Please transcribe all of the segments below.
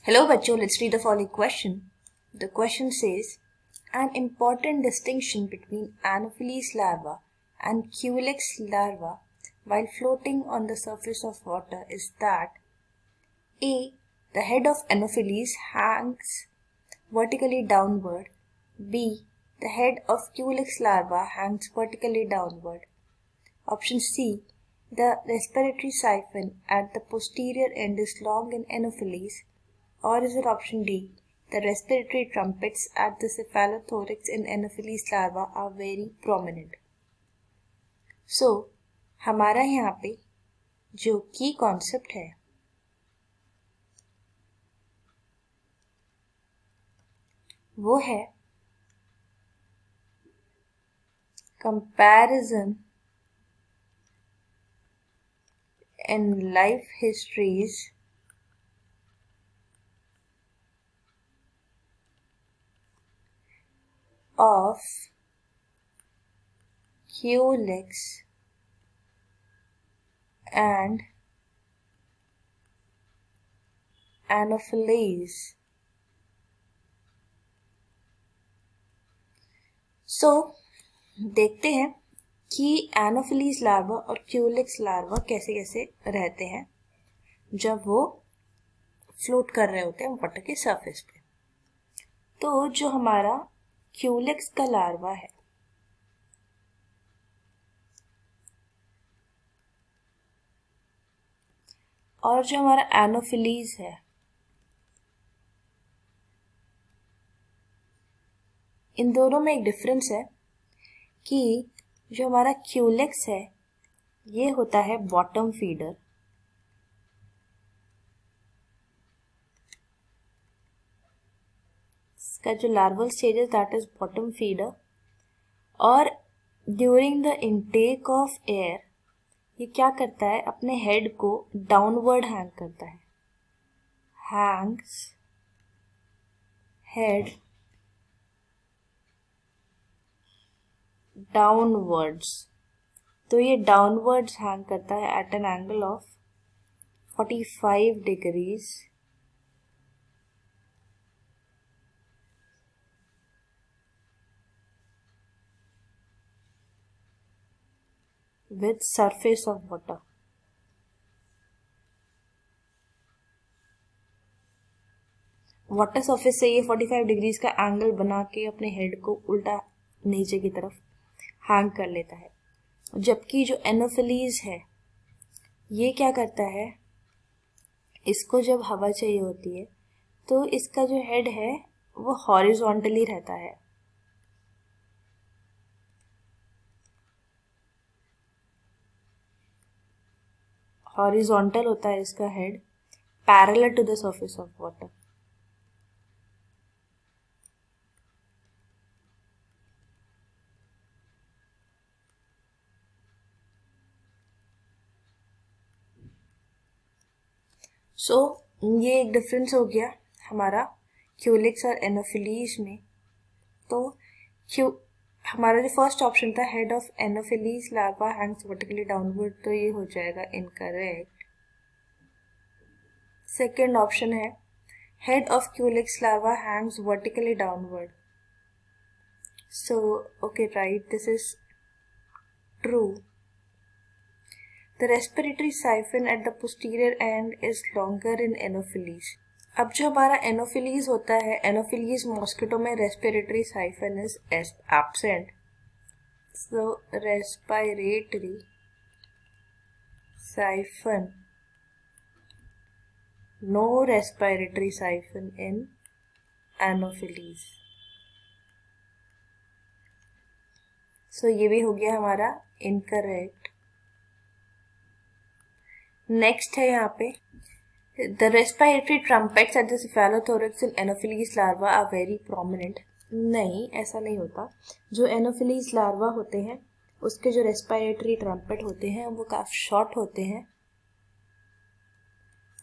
Hello bachcho, let's read the following question. The question says, an important distinction between Anopheles larva and Culex larva while floating on the surface of water is that A. The head of Anopheles hangs vertically downward. B. The head of Culex larva hangs vertically downward. Option C. The respiratory siphon at the posterior end is long in Anopheles. Or is it option D? The respiratory trumpets at the cephalothorax in Anopheles larva are very prominent. So, हमारा यहाँ पे जो की concept है वो है comparison in life histories of Culex and Anopheles. So, देखते हैं कि एनोफिलीज लार्वा और क्यूलेक्स लार्वा कैसे कैसे रहते हैं जब वो फ्लोट कर रहे होते हैं वाटर के सरफेस पे। तो जो हमारा क्यूलेक्स का लार्वा है और जो हमारा एनोफिलीज है, इन दोनों में एक डिफरेंस है कि जो हमारा क्यूलेक्स है ये होता है बॉटम फीडर इसका जो लार्वल स्टेज है दैट इज बॉटम फीडर, और during the intake of air ये क्या करता है, अपने हेड को डाउनवर्ड हैंग करता है, हैंग्स हेड डाउनवर्ड्स। तो ये डाउनवर्ड्स हैंग करता है at an angle of 45 degrees with surface of water. Water surface से ये 45 डिग्रीज का एंगल बना के अपने हेड को उल्टा नीचे की तरफ हैंग कर लेता है। जबकि जो एनोफिलीज है ये क्या करता है, इसको जब हवा चाहिए होती है तो इसका जो हेड है वो हॉरिजॉन्टली रहता है, हॉरिजॉन्टल होता है इसका head, parallel to the surface of water. So ये एक डिफरेंस हो गया हमारा क्यूलेक्स और एनोफिलीज में। तो हमारा जो फर्स्ट ऑप्शन था head of anopheles larva Hanks vertically downward, तो ये हो जाएगा इनकरेक्ट। सेकेंड ऑप्शन है head of Culex larva Hanks vertically downward. So okay right, this is true. The respiratory siphon at the posterior end is longer in Anopheles. अब जो हमारा Anopheles होता है, Anopheles mosquito में respiratory siphon is absent. So respiratory siphon, no respiratory siphon in Anopheles. So ये भी हो गया हमारा incorrect. नेक्स्ट है यहाँ पे the respiratory trumpets at the cephalothorax इन Anopheles larva are very prominent. नहीं, ऐसा नहीं होता। जो एनोफिलीज लार्वा होते हैं उसके जो रेस्पिरेटरी ट्रम्पेट होते हैं वो काफी शॉर्ट होते हैं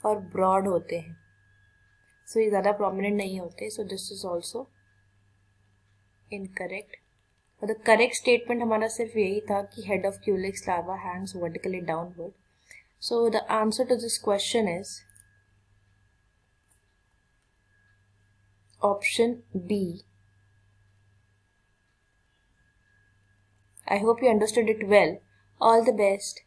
और ब्रॉड होते हैं, सो ये ज़्यादा प्रोमिनेंट नहीं होते। So this is also incorrect. और द करेक्ट स्टेटमेंट हमारा सिर्फ यही था कि head of Culex larva Hanks vertically downward. So the answer to this question is option B. I hope you understood it well. All the best.